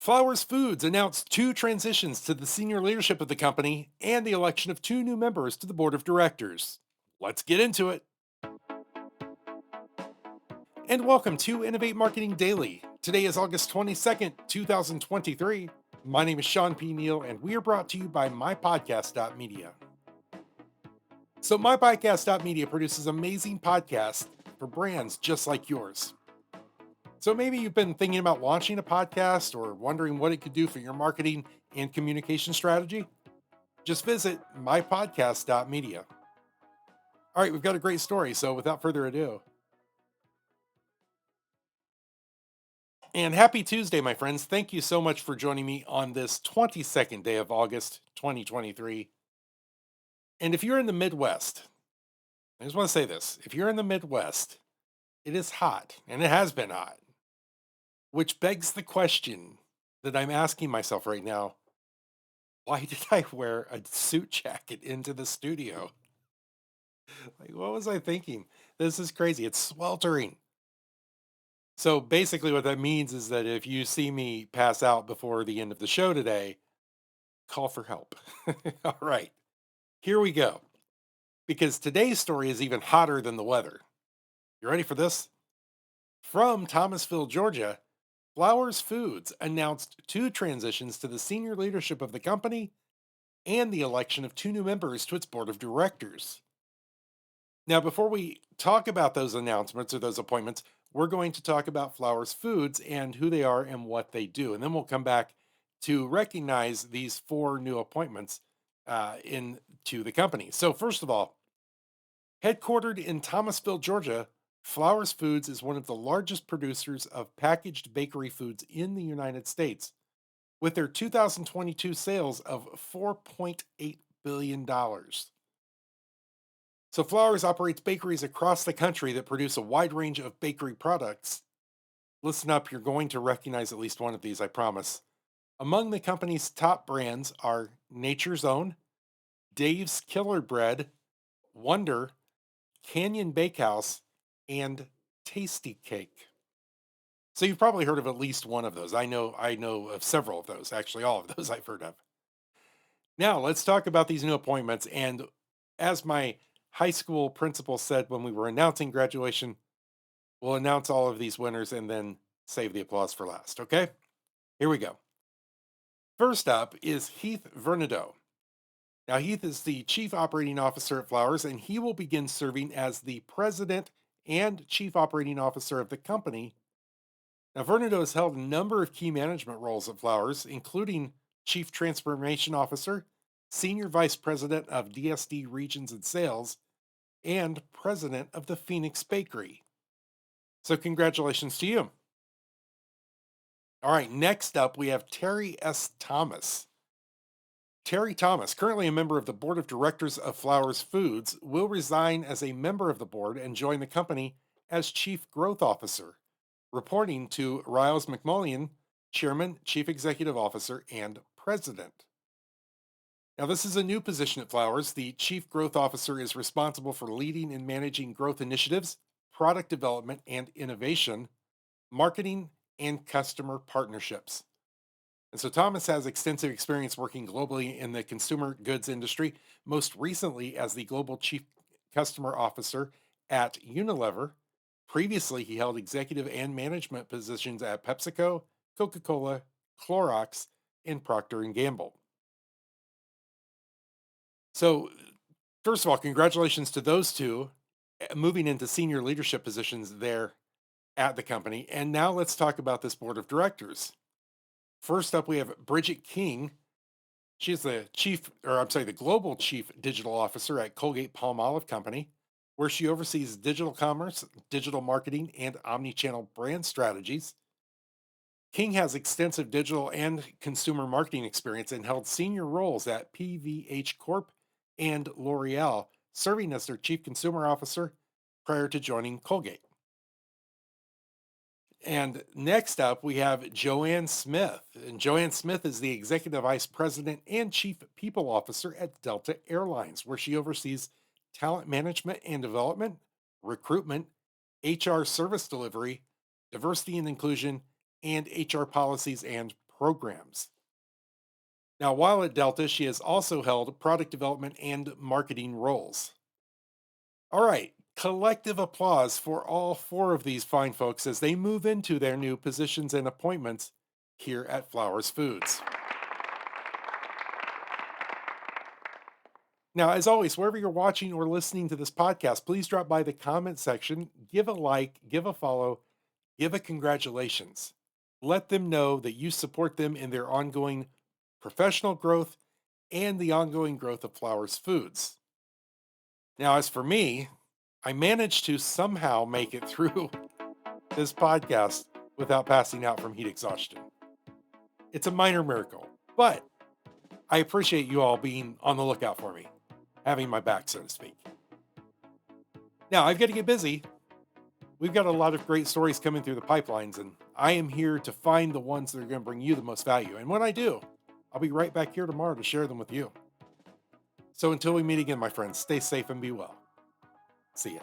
Flowers Foods announced two transitions to the senior leadership of the company and the election of two new members to the board of directors. Let's get into it. And welcome to Innovate Marketing Daily. Today is August 22nd, 2023. My name is Sean P. Neal, and we are brought to you by mypodcast.media. So, mypodcast.media produces amazing podcasts for brands just like yours. So maybe you've been thinking about launching a podcast or wondering what it could do for your marketing and communication strategy. Just visit mypodcast.media. All right, we've got a great story. So without further ado, and happy Tuesday, my friends. Thank you so much for joining me on this 22nd day of August, 2023. And if you're in the Midwest, I just want to say this, if you're in the Midwest, it is hot and it has been hot, which begs the question that I'm asking myself right now. Why did I wear a suit jacket into the studio? Like, what was I thinking? This is crazy. It's sweltering. So basically, what that means is that if you see me pass out before the end of the show today, call for help. All right, here we go. Because today's story is even hotter than the weather. You ready for this? From Thomasville, Georgia, Flowers Foods announced two transitions to the senior leadership of the company and the election of two new members to its board of directors. Now, before we talk about those announcements or those appointments, we're going to talk about Flowers Foods and who they are and what they do. And then we'll come back to recognize these four new appointments into the company. So, first of all, headquartered in Thomasville, Georgia, Flowers Foods is one of the largest producers of packaged bakery foods in the United States, with their 2022 sales of $4.8 billion. So, Flowers operates bakeries across the country that produce a wide range of bakery products. Listen up, you're going to recognize at least one of these, I promise. Among the company's top brands are Nature's Own, Dave's Killer Bread, Wonder, Canyon Bakehouse, and Tasty Cake. So you've probably heard of at least one of those. I know of several of those, actually all of those I've heard of. Now, let's talk about these new appointments. And as my high school principal said when we were announcing graduation, we'll announce all of these winners and then save the applause for last. Okay? Here we go. First up is Heeth Varnedoe. Now, Heeth is the chief operating officer at Flowers, and he will begin serving as the president and chief operating officer of the company. Now, Varnedoe has held a number of key management roles at Flowers, including chief transformation officer, senior vice president of DSD regions and sales, and president of the Phoenix Bakery. So, congratulations to you. All right, next up, we have Terry S. Thomas. Terry Thomas, currently a member of the board of directors of Flowers Foods, will resign as a member of the board and join the company as chief growth officer, reporting to Ryals McMullian, chairman, chief executive officer, and president. Now, this is a new position at Flowers. The chief growth officer is responsible for leading and managing growth initiatives, product development and innovation, marketing, and customer partnerships. And so Thomas has extensive experience working globally in the consumer goods industry, most recently as the global chief customer officer at Unilever. Previously, he held executive and management positions at PepsiCo, Coca-Cola, Clorox, and Procter and Gamble. So, first of all, congratulations to those two moving into senior leadership positions there at the company. And now let's talk about this board of directors. First up, we have Brigitte King. She's the global chief digital officer at Colgate Palmolive Company, where she oversees digital commerce, digital marketing, and omni-channel brand strategies. King has extensive digital and consumer marketing experience and held senior roles at PVH Corp and L'Oreal, serving as their chief consumer officer prior to joining Colgate. And next up, we have Joanne Smith. And Joanne Smith is the executive vice president and chief people officer at Delta Airlines, where she oversees talent management and development, recruitment, HR service delivery, diversity and inclusion, and HR policies and programs. Now, while at Delta, she has also held product development and marketing roles. All right, collective applause for all four of these fine folks as they move into their new positions and appointments here at Flowers Foods. Now, as always, wherever you're watching or listening to this podcast, please drop by the comment section, give a like, give a follow, give a congratulations. Let them know that you support them in their ongoing professional growth and the ongoing growth of Flowers Foods. Now, as for me, I managed to somehow make it through this podcast without passing out from heat exhaustion. It's a minor miracle, but I appreciate you all being on the lookout for me, having my back, so to speak. Now, I've got to get busy. We've got a lot of great stories coming through the pipelines, and I am here to find the ones that are going to bring you the most value. And when I do, I'll be right back here tomorrow to share them with you. So until we meet again, my friends, stay safe and be well. See ya.